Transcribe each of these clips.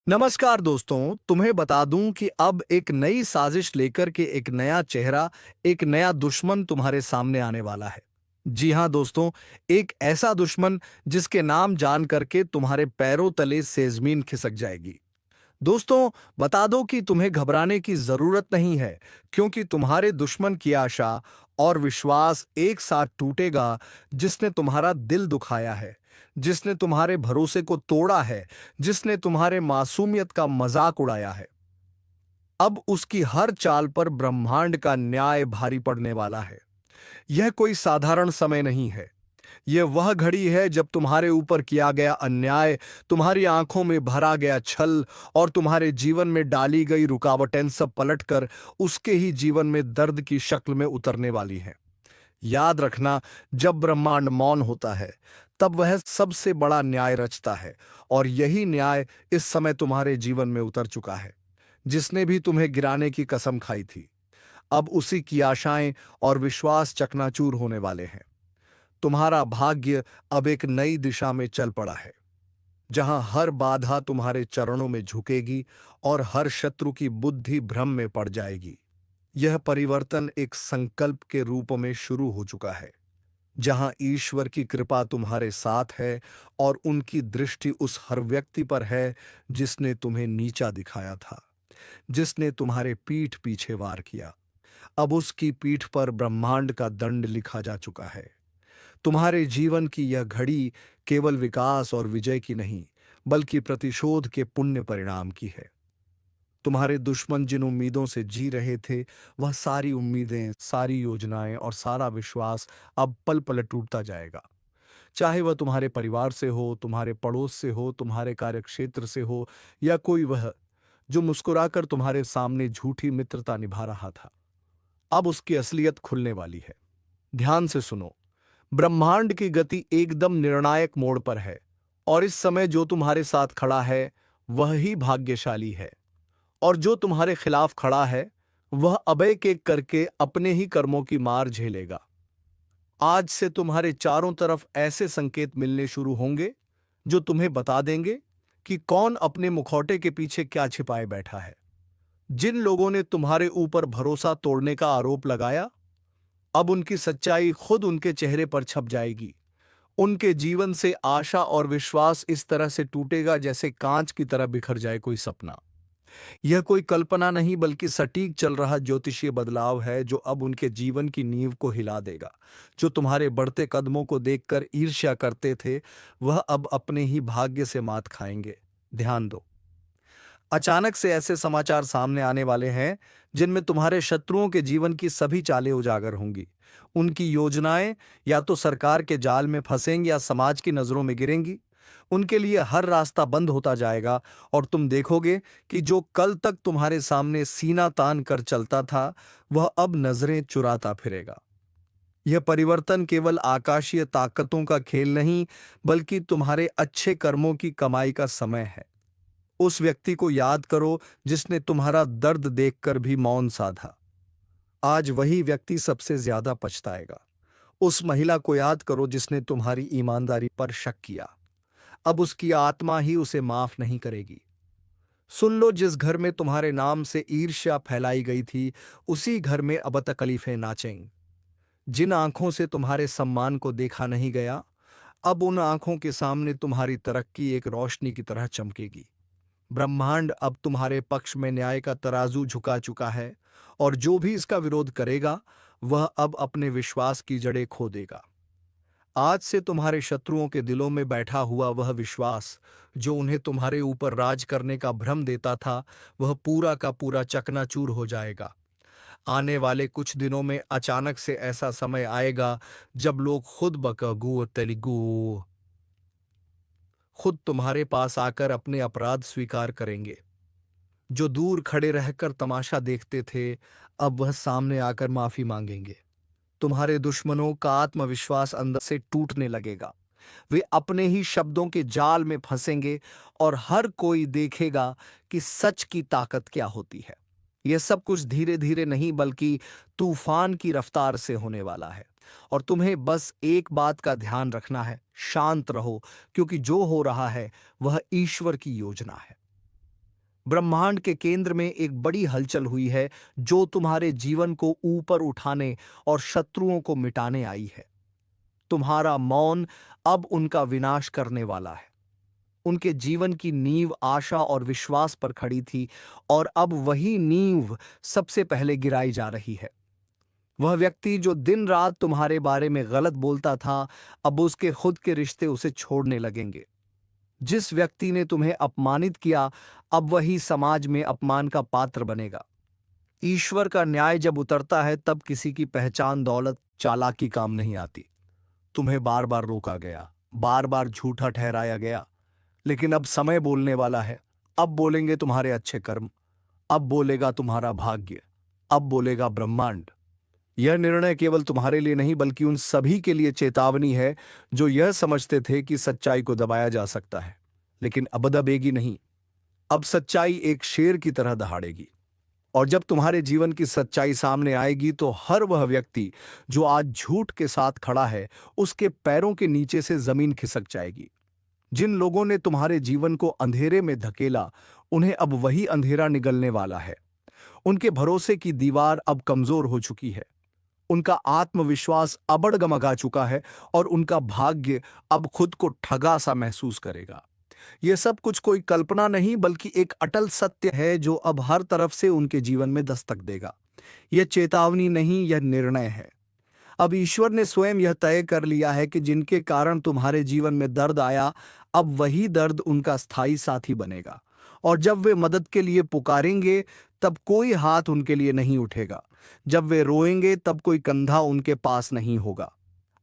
नमस्कार दोस्तों, तुम्हें बता दूं कि अब एक नई साजिश लेकर के एक नया चेहरा, एक नया दुश्मन तुम्हारे सामने आने वाला है। जी हां दोस्तों, एक ऐसा दुश्मन जिसके नाम जान करके तुम्हारे पैरों तले से जमीन खिसक जाएगी। दोस्तों, बता दो कि तुम्हें घबराने की जरूरत नहीं है, क्योंकि तुम्हारे दुश्मन की आशा और विश्वास एक साथ टूटेगा। जिसने तुम्हारा दिल दुखाया है, जिसने तुम्हारे भरोसे को तोड़ा है, जिसने तुम्हारे मासूमियत का मजाक उड़ाया है, अब उसकी हर चाल पर ब्रह्मांड का न्याय भारी पड़ने वाला है। यह कोई साधारण समय नहीं है। यह वह घड़ी है जब तुम्हारे ऊपर किया गया अन्याय, तुम्हारी आंखों में भरा गया छल और तुम्हारे जीवन में डाली गई रुकावटें सब पलटकर उसके ही जीवन में दर्द की शक्ल में उतरने वाली हैं। याद रखना, जब ब्रह्मांड मौन होता है, तब वह सबसे बड़ा न्याय रचता है, और यही न्याय इस समय तुम्हारे जीवन में उतर चुका है। जिसने भी तुम्हें गिराने की कसम खाई थी, अब उसी की आशाएं और विश्वास चकनाचूर होने वाले हैं। तुम्हारा भाग्य अब एक नई दिशा में चल पड़ा है, जहां हर बाधा तुम्हारे चरणों में झुकेगी और हर शत्रु की बुद्धि भ्रम में पड़ जाएगी। यह परिवर्तन एक संकल्प के रूप में शुरू हो चुका है, जहां ईश्वर की कृपा तुम्हारे साथ है और उनकी दृष्टि उस हर व्यक्ति पर है जिसने तुम्हें नीचा दिखाया था, जिसने तुम्हारे पीठ पीछे वार किया। अब उसकी पीठ पर ब्रह्मांड का दंड लिखा जा चुका है। तुम्हारे जीवन की यह घड़ी केवल विकास और विजय की नहीं, बल्कि प्रतिशोध के पुण्य परिणाम की है। तुम्हारे दुश्मन जिन उम्मीदों से जी रहे थे, वह सारी उम्मीदें, सारी योजनाएं और सारा विश्वास अब पल पल टूटता जाएगा। चाहे वह तुम्हारे परिवार से हो, तुम्हारे पड़ोस से हो, तुम्हारे कार्यक्षेत्र से हो, या कोई वह जो मुस्कुराकर तुम्हारे सामने झूठी मित्रता निभा रहा था। अब उसकी असलियत खुलने वाली है। ध्यान से सुनो। ब्रह्मांड की गति एकदम निर्णायक मोड़ पर है, और इस समय जो तुम्हारे साथ खड़ा है वह ही भाग्यशाली है, और जो तुम्हारे खिलाफ खड़ा है वह अब एक एक करके अपने ही कर्मों की मार झेलेगा। आज से तुम्हारे चारों तरफ ऐसे संकेत मिलने शुरू होंगे जो तुम्हें बता देंगे कि कौन अपने मुखौटे के पीछे क्या छिपाए बैठा है। जिन लोगों ने तुम्हारे ऊपर भरोसा तोड़ने का आरोप लगाया, अब उनकी सच्चाई खुद उनके चेहरे पर छप जाएगी। उनके जीवन से आशा और विश्वास इस तरह से टूटेगा जैसे कांच की तरह बिखर जाए कोई सपना। यह कोई कल्पना नहीं, बल्कि सटीक चल रहा ज्योतिषीय बदलाव है जो अब उनके जीवन की नींव को हिला देगा। जो तुम्हारे बढ़ते कदमों को देखकर ईर्ष्या करते थे, वह अब अपने ही भाग्य से मात खाएंगे। ध्यान दो, अचानक से ऐसे समाचार सामने आने वाले हैं जिनमें तुम्हारे शत्रुओं के जीवन की सभी चालें उजागर होंगी। उनकी योजनाएं या तो सरकार के जाल में फंसेंगी या समाज की नजरों में गिरेंगी। उनके लिए हर रास्ता बंद होता जाएगा, और तुम देखोगे कि जो कल तक तुम्हारे सामने सीना तान कर चलता था, वह अब नजरें चुराता फिरेगा। यह परिवर्तन केवल आकाशीय ताकतों का खेल नहीं, बल्कि तुम्हारे अच्छे कर्मों की कमाई का समय है। उस व्यक्ति को याद करो जिसने तुम्हारा दर्द देखकर भी मौन साधा। आज वही व्यक्ति सबसे ज्यादा पछताएगा। उस महिला को याद करो जिसने तुम्हारी ईमानदारी पर शक किया। अब उसकी आत्मा ही उसे माफ नहीं करेगी। सुन लो, जिस घर में तुम्हारे नाम से ईर्ष्या फैलाई गई थी, उसी घर में अब तकलीफें नाचेंगी। जिन आंखों से तुम्हारे सम्मान को देखा नहीं गया, अब उन आंखों के सामने तुम्हारी तरक्की एक रोशनी की तरह चमकेगी। ब्रह्मांड अब तुम्हारे पक्ष में न्याय का तराजू झुका चुका है, और जो भी इसका विरोध करेगा वह अब अपने विश्वास की जड़ें खो देगा। आज से तुम्हारे शत्रुओं के दिलों में बैठा हुआ वह विश्वास जो उन्हें तुम्हारे ऊपर राज करने का भ्रम देता था, वह पूरा का पूरा चकनाचूर हो जाएगा। आने वाले कुछ दिनों में अचानक से ऐसा समय आएगा जब लोग खुद बकगू तेलुगु खुद तुम्हारे पास आकर अपने अपराध स्वीकार करेंगे। जो दूर खड़े रहकर तमाशा देखते थे, अब वह सामने आकर माफी मांगेंगे। तुम्हारे दुश्मनों का आत्मविश्वास अंदर से टूटने लगेगा। वे अपने ही शब्दों के जाल में फंसेंगे, और हर कोई देखेगा कि सच की ताकत क्या होती है। यह सब कुछ धीरे धीरे नहीं, बल्कि तूफान की रफ्तार से होने वाला है। और तुम्हें बस एक बात का ध्यान रखना है, शांत रहो, क्योंकि जो हो रहा है वह ईश्वर की योजना है। ब्रह्मांड के केंद्र में एक बड़ी हलचल हुई है जो तुम्हारे जीवन को ऊपर उठाने और शत्रुओं को मिटाने आई है। तुम्हारा मौन अब उनका विनाश करने वाला है। उनके जीवन की नींव आशा और विश्वास पर खड़ी थी और अब वही नींव सबसे पहले गिराई जा रही है। वह व्यक्ति जो दिन रात तुम्हारे बारे में गलत बोलता था, अब उसके खुद के रिश्ते उसे छोड़ने लगेंगे। जिस व्यक्ति ने तुम्हें अपमानित किया, अब वही समाज में अपमान का पात्र बनेगा। ईश्वर का न्याय जब उतरता है तब किसी की पहचान दौलत चालाकी काम नहीं आती। तुम्हें बार बार रोका गया, बार बार झूठा ठहराया गया, लेकिन अब समय बोलने वाला है। अब बोलेंगे तुम्हारे अच्छे कर्म, अब बोलेगा तुम्हारा भाग्य, अब बोलेगा ब्रह्मांड। यह निर्णय केवल तुम्हारे लिए नहीं बल्कि उन सभी के लिए चेतावनी है जो यह समझते थे कि सच्चाई को दबाया जा सकता है, लेकिन अब दबेगी नहीं। अब सच्चाई एक शेर की तरह दहाड़ेगी। और जब तुम्हारे जीवन की सच्चाई सामने आएगी तो हर वह व्यक्ति जो आज झूठ के साथ खड़ा है, उसके पैरों के नीचे से जमीन खिसक जाएगी। जिन लोगों ने तुम्हारे जीवन को अंधेरे में धकेला, उन्हें अब वही अंधेरा निगलने वाला है। उनके भरोसे की दीवार अब कमजोर हो चुकी है। उनका आत्मविश्वास अब डगमगा चुका है और उनका भाग्य अब खुद को ठगा सा महसूस करेगा। यह सब कुछ कोई कल्पना नहीं बल्कि एक अटल सत्य है जो अब हर तरफ से उनके जीवन में दस्तक देगा। यह चेतावनी नहीं, यह निर्णय है। अब ईश्वर ने स्वयं यह तय कर लिया है कि जिनके कारण तुम्हारे जीवन में दर्द आया, अब वही दर्द उनका स्थायी साथी बनेगा। और जब वे मदद के लिए पुकारेंगे, तब कोई हाथ उनके लिए नहीं उठेगा। जब वे रोएंगे, तब कोई कंधा उनके पास नहीं होगा।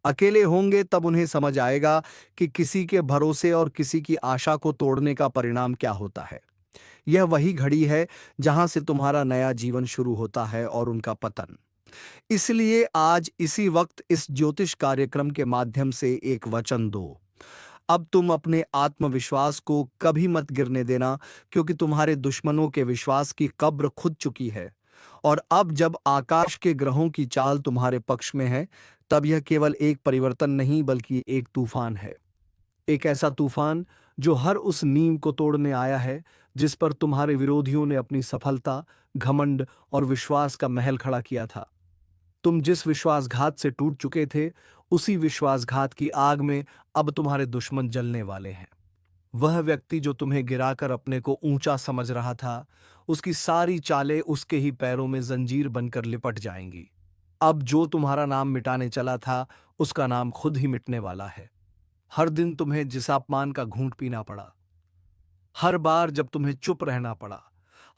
अकेले होंगे, तब उन्हें समझ आएगा कि किसी के भरोसे और किसी की आशा को तोड़ने का परिणाम क्या होता है। यह वही घड़ी है जहां से तुम्हारा नया जीवन शुरू होता है और उनका पतन। इसलिए आज इसी वक्त इस ज्योतिष कार्यक्रम के माध्यम से एक वचन दो। अब तुम अपने आत्मविश्वास को कभी मत गिरने देना, क्योंकि तुम्हारे दुश्मनों के विश्वास की कब्र खुद चुकी है। और अब जब आकाश के ग्रहों की चाल तुम्हारे पक्ष में है, तब यह केवल एक परिवर्तन नहीं बल्कि एक तूफान है। एक ऐसा तूफान जो हर उस नींव को तोड़ने आया है जिस पर तुम्हारे विरोधियों ने अपनी सफलता, घमंड और विश्वास का महल खड़ा किया था। तुम जिस विश्वासघात से टूट चुके थे, उसी विश्वासघात की आग में अब तुम्हारे दुश्मन जलने वाले हैं। वह व्यक्ति जो तुम्हें गिराकर अपने को ऊंचा समझ रहा था, उसकी सारी चालें उसके ही पैरों में जंजीर बनकर लिपट जाएंगी। अब जो तुम्हारा नाम मिटाने चला था, उसका नाम खुद ही मिटने वाला है। हर दिन तुम्हें जिस अपमान का घूंट पीना पड़ा, हर बार जब तुम्हें चुप रहना पड़ा,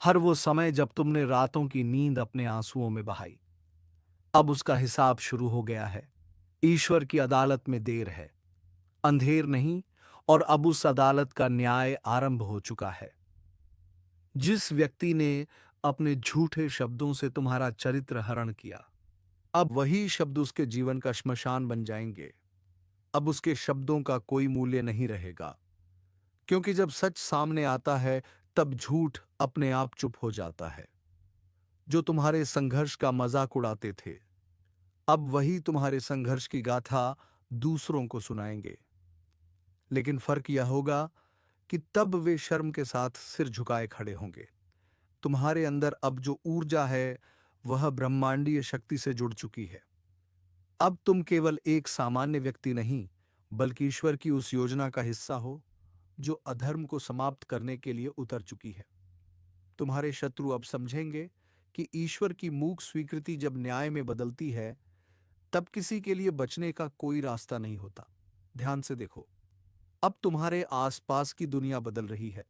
हर वो समय जब तुमने रातों की नींद अपने आंसुओं में बहाई, अब उसका हिसाब शुरू हो गया है। ईश्वर की अदालत में देर है, अंधेर नहीं, और अब उस अदालत का न्याय आरंभ हो चुका है। जिस व्यक्ति ने अपने झूठे शब्दों से तुम्हारा चरित्र हरण किया, अब वही शब्द उसके जीवन का श्मशान बन जाएंगे। अब उसके शब्दों का कोई मूल्य नहीं रहेगा, क्योंकि जब सच सामने आता है, तब झूठ अपने आप चुप हो जाता है। जो तुम्हारे संघर्ष का मजाक उड़ाते थे, अब वही तुम्हारे संघर्ष की गाथा दूसरों को सुनाएंगे। लेकिन फर्क यह होगा कि तब वे शर्म के साथ सिर झुकाए खड़े होंगे। तुम्हारे अंदर अब जो ऊर्जा है, वह ब्रह्मांडीय शक्ति से जुड़ चुकी है। अब तुम केवल एक सामान्य व्यक्ति नहीं, बल्कि ईश्वर की उस योजना का हिस्सा हो जो अधर्म को समाप्त करने के लिए उतर चुकी है। तुम्हारे शत्रु अब समझेंगे कि ईश्वर की मूक स्वीकृति जब न्याय में बदलती है, तब किसी के लिए बचने का कोई रास्ता नहीं होता। ध्यान से देखो, अब तुम्हारे आसपास की दुनिया बदल रही है।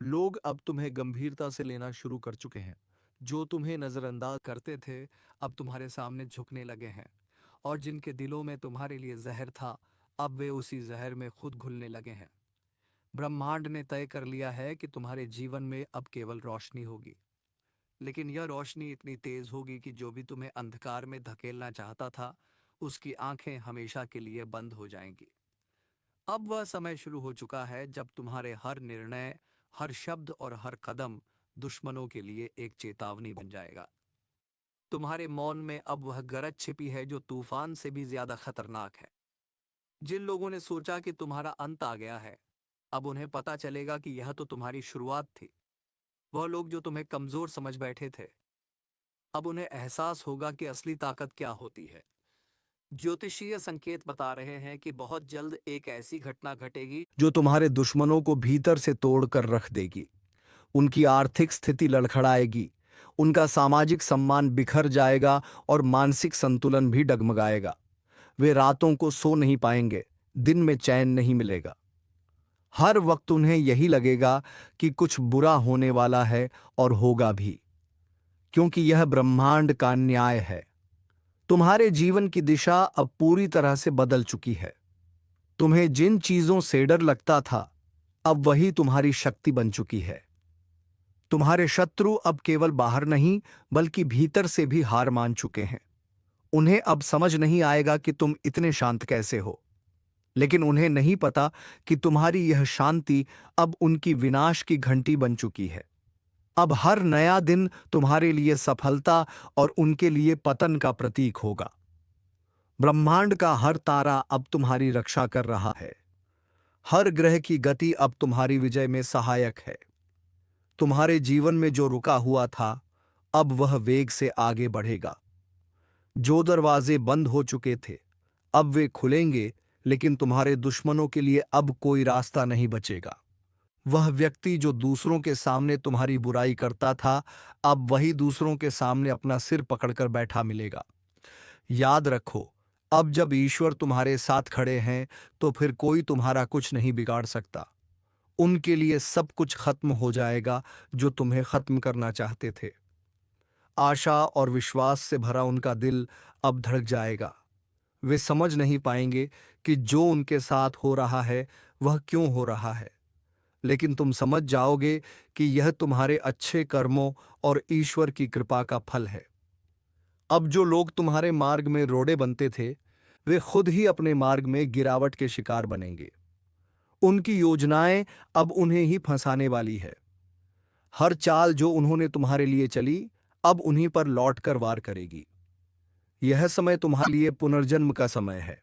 लोग अब तुम्हें गंभीरता से लेना शुरू कर चुके हैं। जो तुम्हें नजरअंदाज करते थे, अब तुम्हारे सामने झुकने लगे हैं। और जिनके दिलों में तुम्हारे लिए जहर था, अब वे उसी जहर में खुद घुलने लगे हैं। ब्रह्मांड ने तय कर लिया है कि तुम्हारे जीवन में अब केवल रोशनी होगी, लेकिन यह रोशनी इतनी तेज होगी कि जो भी तुम्हें अंधकार में धकेलना चाहता था, उसकी आंखें हमेशा के लिए बंद हो जाएंगी। अब वह समय शुरू हो चुका है जब तुम्हारे हर निर्णय, हर शब्द और हर कदम दुश्मनों के लिए एक चेतावनी बन जाएगा। तुम्हारे मौन में अब वह गरज छिपी है जो तूफान से भी ज्यादा खतरनाक है। जिन लोगों ने सोचा कि तुम्हारा अंत आ गया है, अब उन्हें पता चलेगा कि यह तो तुम्हारी शुरुआत थी। वह लोग जो तुम्हें कमजोर समझ बैठे थे, अब उन्हें एहसास होगा कि असली ताकत क्या होती है। ज्योतिषीय संकेत बता रहे हैं कि बहुत जल्द एक ऐसी घटना घटेगी जो तुम्हारे दुश्मनों को भीतर से तोड़कर रख देगी। उनकी आर्थिक स्थिति लड़खड़ाएगी, उनका सामाजिक सम्मान बिखर जाएगा और मानसिक संतुलन भी डगमगाएगा। वे रातों को सो नहीं पाएंगे, दिन में चैन नहीं मिलेगा। हर वक्त उन्हें यही लगेगा कि कुछ बुरा होने वाला है, और होगा भी, क्योंकि यह ब्रह्मांड का न्याय है। तुम्हारे जीवन की दिशा अब पूरी तरह से बदल चुकी है। तुम्हें जिन चीजों से डर लगता था, अब वही तुम्हारी शक्ति बन चुकी है। तुम्हारे शत्रु अब केवल बाहर नहीं, बल्कि भीतर से भी हार मान चुके हैं। उन्हें अब समझ नहीं आएगा कि तुम इतने शांत कैसे हो, लेकिन उन्हें नहीं पता कि तुम्हारी यह शांति अब उनकी विनाश की घंटी बन चुकी है। अब हर नया दिन तुम्हारे लिए सफलता और उनके लिए पतन का प्रतीक होगा। ब्रह्मांड का हर तारा अब तुम्हारी रक्षा कर रहा है। हर ग्रह की गति अब तुम्हारी विजय में सहायक है। तुम्हारे जीवन में जो रुका हुआ था, अब वह वेग से आगे बढ़ेगा। जो दरवाजे बंद हो चुके थे, अब वे खुलेंगे, लेकिन तुम्हारे दुश्मनों के लिए अब कोई रास्ता नहीं बचेगा। वह व्यक्ति जो दूसरों के सामने तुम्हारी बुराई करता था, अब वही दूसरों के सामने अपना सिर पकड़कर बैठा मिलेगा। याद रखो, अब जब ईश्वर तुम्हारे साथ खड़े हैं, तो फिर कोई तुम्हारा कुछ नहीं बिगाड़ सकता। उनके लिए सब कुछ खत्म हो जाएगा जो तुम्हें खत्म करना चाहते थे। आशा और विश्वास से भरा उनका दिल अब धड़क जाएगा। वे समझ नहीं पाएंगे कि जो उनके साथ हो रहा है वह क्यों हो रहा है, लेकिन तुम समझ जाओगे कि यह तुम्हारे अच्छे कर्मों और ईश्वर की कृपा का फल है। अब जो लोग तुम्हारे मार्ग में रोड़े बनते थे, वे खुद ही अपने मार्ग में गिरावट के शिकार बनेंगे। उनकी योजनाएं अब उन्हें ही फंसाने वाली है। हर चाल जो उन्होंने तुम्हारे लिए चली, अब उन्हीं पर लौटकर वार करेगी। यह समय तुम्हारे लिए पुनर्जन्म का समय है,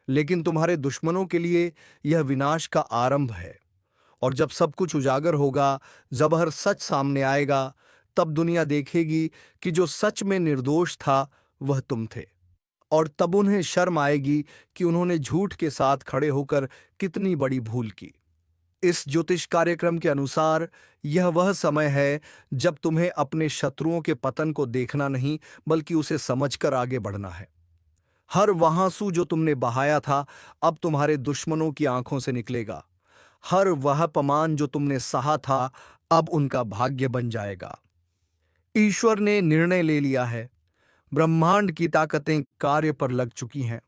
लेकिन तुम्हारे दुश्मनों के लिए यह विनाश का आरंभ है। और जब सब कुछ उजागर होगा, जब हर सच सामने आएगा, तब दुनिया देखेगी कि जो सच में निर्दोष था वह तुम थे। और तब उन्हें शर्म आएगी कि उन्होंने झूठ के साथ खड़े होकर कितनी बड़ी भूल की। इस ज्योतिष कार्यक्रम के अनुसार यह वह समय है जब तुम्हें अपने शत्रुओं के पतन को देखना नहीं, बल्कि उसे समझकर आगे बढ़ना है। हर वह आंसू जो तुमने बहाया था, अब तुम्हारे दुश्मनों की आंखों से निकलेगा। हर वह अपमान जो तुमने सहा था, अब उनका भाग्य बन जाएगा। ईश्वर ने निर्णय ले लिया है। ब्रह्मांड की ताकतें कार्य पर लग चुकी हैं,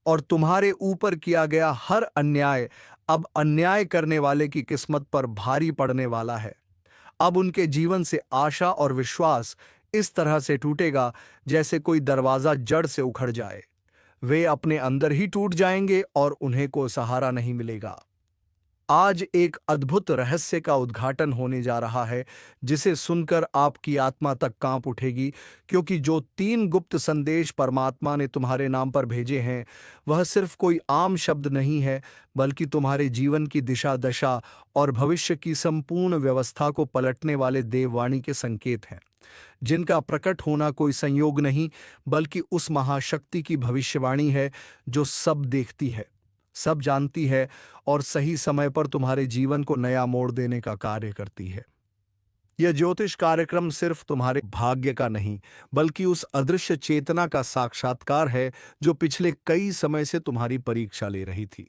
और तुम्हारे ऊपर किया गया हर अन्याय अब अन्याय करने वाले की किस्मत पर भारी पड़ने वाला है। अब उनके जीवन से आशा और विश्वास इस तरह से टूटेगा जैसे कोई दरवाजा जड़ से उखड़ जाए। वे अपने अंदर ही टूट जाएंगे और उन्हें कोई सहारा नहीं मिलेगा। आज एक अद्भुत रहस्य का उद्घाटन होने जा रहा है, जिसे सुनकर आपकी आत्मा तक कांप उठेगी, क्योंकि जो 3 गुप्त संदेश परमात्मा ने तुम्हारे नाम पर भेजे हैं, वह सिर्फ कोई आम शब्द नहीं है, बल्कि तुम्हारे जीवन की दिशा दशा और भविष्य की संपूर्ण व्यवस्था को पलटने वाले देववाणी के संकेत हैं, जिनका प्रकट होना कोई संयोग नहीं, बल्कि उस महाशक्ति की भविष्यवाणी है जो सब देखती है, सब जानती है और सही समय पर तुम्हारे जीवन को नया मोड़ देने का कार्य करती है। यह ज्योतिष कार्यक्रम सिर्फ तुम्हारे भाग्य का नहीं, बल्कि उस अदृश्य चेतना का साक्षात्कार है जो पिछले कई समय से तुम्हारी परीक्षा ले रही थी।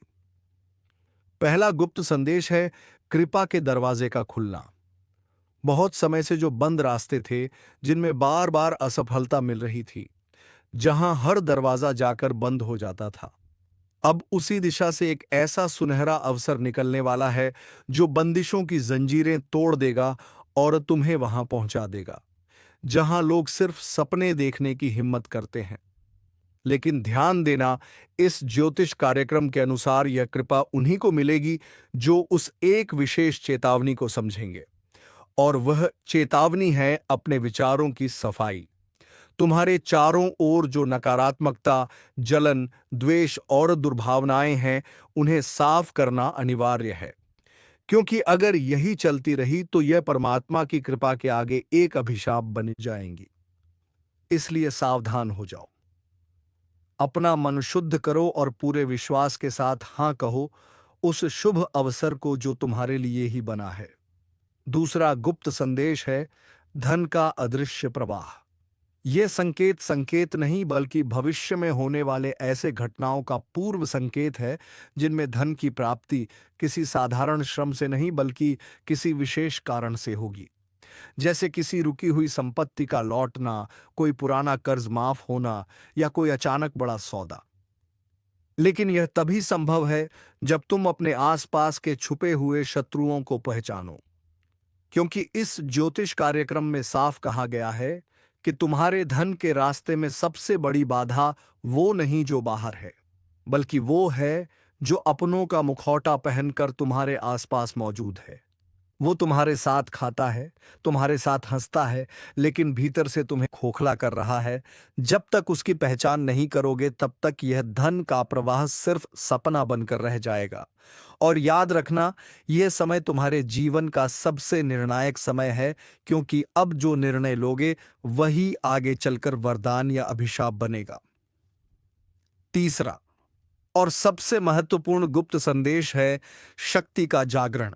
पहला गुप्त संदेश है कृपा के दरवाजे का खुलना। बहुत समय से जो बंद रास्ते थे, जिनमें बार बार असफलता मिल रही थी, जहां हर दरवाजा जाकर बंद हो जाता था, अब उसी दिशा से एक ऐसा सुनहरा अवसर निकलने वाला है जो बंदिशों की जंजीरें तोड़ देगा और तुम्हें वहां पहुंचा देगा जहां लोग सिर्फ सपने देखने की हिम्मत करते हैं। लेकिन ध्यान देना, इस ज्योतिष कार्यक्रम के अनुसार यह कृपा उन्हीं को मिलेगी जो उस एक विशेष चेतावनी को समझेंगे, और वह चेतावनी है अपने विचारों की सफाई। तुम्हारे चारों ओर जो नकारात्मकता, जलन, द्वेष और दुर्भावनाएं हैं, उन्हें साफ करना अनिवार्य है, क्योंकि अगर यही चलती रही तो यह परमात्मा की कृपा के आगे एक अभिशाप बन जाएंगी। इसलिए सावधान हो जाओ, अपना मन शुद्ध करो और पूरे विश्वास के साथ हां कहो उस शुभ अवसर को जो तुम्हारे लिए ही बना है। दूसरा गुप्त संदेश है धन का अदृश्य प्रवाह। यह संकेत संकेत नहीं बल्कि भविष्य में होने वाले ऐसे घटनाओं का पूर्व संकेत है जिनमें धन की प्राप्ति किसी साधारण श्रम से नहीं बल्कि किसी विशेष कारण से होगी। जैसे किसी रुकी हुई संपत्ति का लौटना, कोई पुराना कर्ज माफ होना या कोई अचानक बड़ा सौदा। लेकिन यह तभी संभव है जब तुम अपने आसपास के छुपे हुए शत्रुओं को पहचानो, क्योंकि इस ज्योतिष कार्यक्रम में साफ कहा गया है कि तुम्हारे धन के रास्ते में सबसे बड़ी बाधा वो नहीं जो बाहर है, बल्कि वो है जो अपनों का मुखौटा पहनकर तुम्हारे आसपास मौजूद है। वो तुम्हारे साथ खाता है, तुम्हारे साथ हंसता है, लेकिन भीतर से तुम्हें खोखला कर रहा है। जब तक उसकी पहचान नहीं करोगे तब तक यह धन का प्रवाह सिर्फ सपना बनकर रह जाएगा। और याद रखना, यह समय तुम्हारे जीवन का सबसे निर्णायक समय है, क्योंकि अब जो निर्णय लोगे वही आगे चलकर वरदान या अभिशाप बनेगा। तीसरा और सबसे महत्वपूर्ण गुप्त संदेश है शक्ति का जागरण।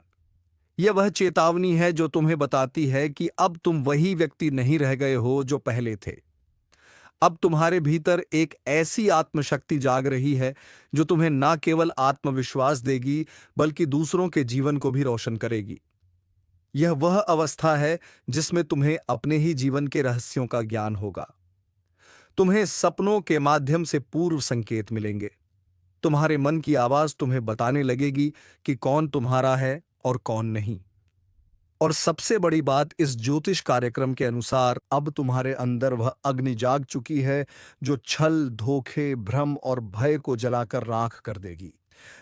यह वह चेतावनी है जो तुम्हें बताती है कि अब तुम वही व्यक्ति नहीं रह गए हो जो पहले थे। अब तुम्हारे भीतर एक ऐसी आत्मशक्ति जाग रही है जो तुम्हें न केवल आत्मविश्वास देगी बल्कि दूसरों के जीवन को भी रोशन करेगी। यह वह अवस्था है जिसमें तुम्हें अपने ही जीवन के रहस्यों का ज्ञान होगा। तुम्हें सपनों के माध्यम से पूर्व संकेत मिलेंगे। तुम्हारे मन की आवाज तुम्हें बताने लगेगी कि कौन तुम्हारा है और कौन नहीं। और सबसे बड़ी बात, इस ज्योतिष कार्यक्रम के अनुसार अब तुम्हारे अंदर वह अग्नि जाग चुकी है जो छल, धोखे, भ्रम और भय को जलाकर राख कर देगी।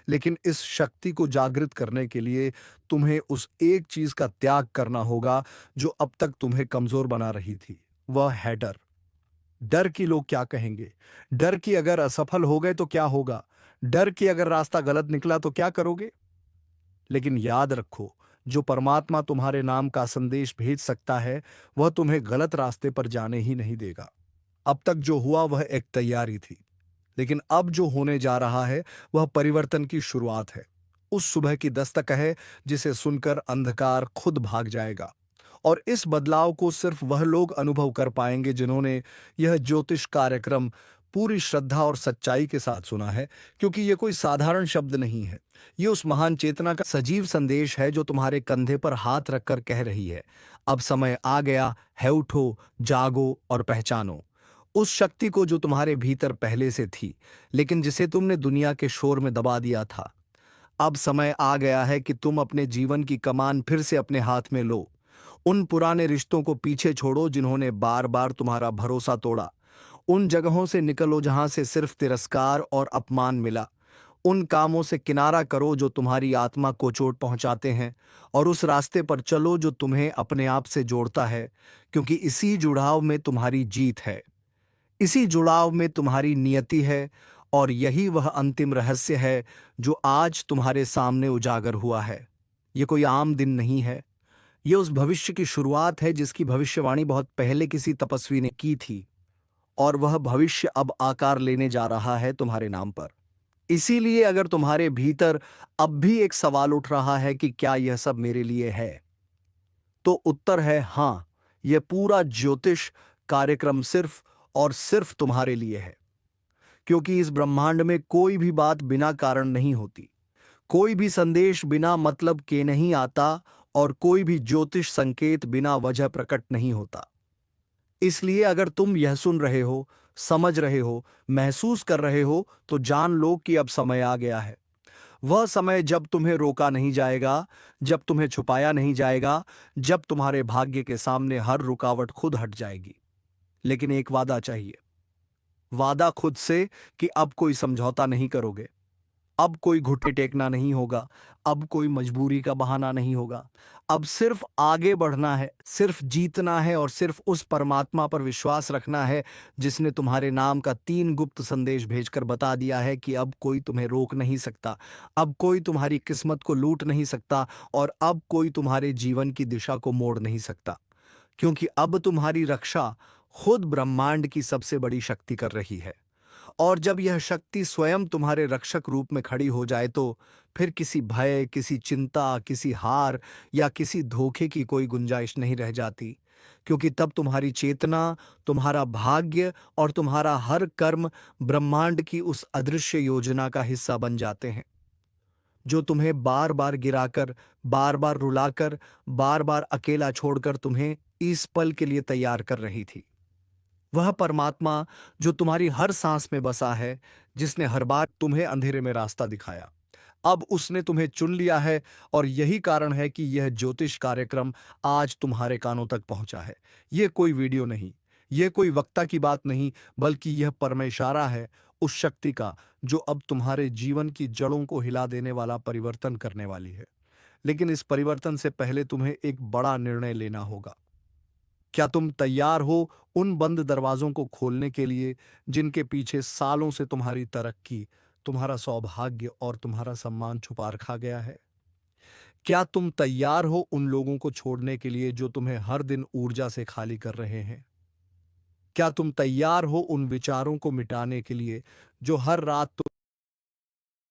लेकिन इस शक्ति को जागृत करने के लिए तुम्हें उस एक चीज का त्याग करना होगा जो अब तक तुम्हें कमजोर बना रही थी। वह है डर। डर कि लोग क्या कहेंगे, डर कि अगर असफल हो गए तो क्या होगा, डर कि अगर रास्ता गलत निकला तो क्या करोगे। लेकिन याद रखो, जो परमात्मा तुम्हारे नाम का संदेश भेज सकता है वह तुम्हें गलत रास्ते पर जाने ही नहीं देगा। अब तक जो हुआ वह एक तैयारी थी, लेकिन अब जो होने जा रहा है वह परिवर्तन की शुरुआत है। उस सुबह की दस्तक है जिसे सुनकर अंधकार खुद भाग जाएगा। और इस बदलाव को सिर्फ वह लोग अनुभव कर पाएंगे जिन्होंने यह ज्योतिष कार्यक्रम पूरी श्रद्धा और सच्चाई के साथ सुना है, क्योंकि यह कोई साधारण शब्द नहीं है। यह उस महान चेतना का सजीव संदेश है जो तुम्हारे कंधे पर हाथ रखकर कह रही है, अब समय आ गया है, उठो, जागो और पहचानो उस शक्ति को जो तुम्हारे भीतर पहले से थी, लेकिन जिसे तुमने दुनिया के शोर में दबा दिया था। अब समय आ गया है कि तुम अपने जीवन की कमान फिर से अपने हाथ में लो। उन पुराने रिश्तों को पीछे छोड़ो जिन्होंने बार बार तुम्हारा भरोसा तोड़ा। उन जगहों से निकलो जहां से सिर्फ तिरस्कार और अपमान मिला। उन कामों से किनारा करो जो तुम्हारी आत्मा को चोट पहुंचाते हैं, और उस रास्ते पर चलो जो तुम्हें अपने आप से जोड़ता है, क्योंकि इसी जुड़ाव में तुम्हारी जीत है, इसी जुड़ाव में तुम्हारी नियति है। और यही वह अंतिम रहस्य है जो आज तुम्हारे सामने उजागर हुआ है। यह कोई आम दिन नहीं है, यह उस भविष्य की शुरुआत है जिसकी भविष्यवाणी बहुत पहले किसी तपस्वी ने की थी, और वह भविष्य अब आकार लेने जा रहा है तुम्हारे नाम पर। इसीलिए अगर तुम्हारे भीतर अब भी एक सवाल उठ रहा है कि क्या यह सब मेरे लिए है, तो उत्तर है हां, यह पूरा ज्योतिष कार्यक्रम सिर्फ और सिर्फ तुम्हारे लिए है। क्योंकि इस ब्रह्मांड में कोई भी बात बिना कारण नहीं होती, कोई भी संदेश बिना मतलब के नहीं आता, और कोई भी ज्योतिष संकेत बिना वजह प्रकट नहीं होता। इसलिए अगर तुम यह सुन रहे हो, समझ रहे हो, महसूस कर रहे हो, तो जान लो कि अब समय आ गया है। वह समय जब तुम्हें रोका नहीं जाएगा, जब तुम्हें छुपाया नहीं जाएगा, जब तुम्हारे भाग्य के सामने हर रुकावट खुद हट जाएगी। लेकिन एक वादा चाहिए, वादा खुद से कि अब कोई समझौता नहीं करोगे, अब कोई घुटने टेकना नहीं होगा, अब कोई मजबूरी का बहाना नहीं होगा। अब सिर्फ आगे बढ़ना है, सिर्फ जीतना है और सिर्फ उस परमात्मा पर विश्वास रखना है जिसने तुम्हारे नाम का 3 गुप्त संदेश भेजकर बता दिया है कि अब कोई तुम्हें रोक नहीं सकता, अब कोई तुम्हारी किस्मत को लूट नहीं सकता और अब कोई तुम्हारे जीवन की दिशा को मोड़ नहीं सकता। क्योंकि अब तुम्हारी रक्षा खुद ब्रह्मांड की सबसे बड़ी शक्ति कर रही है। और जब यह शक्ति स्वयं तुम्हारे रक्षक रूप में खड़ी हो जाए तो फिर किसी भय, किसी चिंता, किसी हार या किसी धोखे की कोई गुंजाइश नहीं रह जाती। क्योंकि तब तुम्हारी चेतना, तुम्हारा भाग्य और तुम्हारा हर कर्म ब्रह्मांड की उस अदृश्य योजना का हिस्सा बन जाते हैं, जो तुम्हें बार बार गिराकर, बार बार रुलाकर, बार बार अकेला छोड़कर तुम्हें इस पल के लिए तैयार कर रही थी। वह परमात्मा जो तुम्हारी हर सांस में बसा है, जिसने हर बार तुम्हें अंधेरे में रास्ता दिखाया, अब उसने तुम्हें चुन लिया है। और यही कारण है कि यह ज्योतिष कार्यक्रम आज तुम्हारे कानों तक पहुंचा है। यह कोई वीडियो नहीं, यह कोई वक्ता की बात नहीं, बल्कि यह परम इशारा है उस शक्ति का जो अब तुम्हारे जीवन की जड़ों को हिला देने वाला परिवर्तन करने वाली है। लेकिन इस परिवर्तन से पहले तुम्हें एक बड़ा निर्णय लेना होगा। क्या तुम तैयार हो उन बंद दरवाजों को खोलने के लिए जिनके पीछे सालों से तुम्हारी तरक्की, तुम्हारा सौभाग्य और तुम्हारा सम्मान छुपा रखा गया है? क्या तुम तैयार हो उन लोगों को छोड़ने के लिए जो तुम्हें हर दिन ऊर्जा से खाली कर रहे हैं? क्या तुम तैयार हो उन विचारों को मिटाने के लिए जो हर रात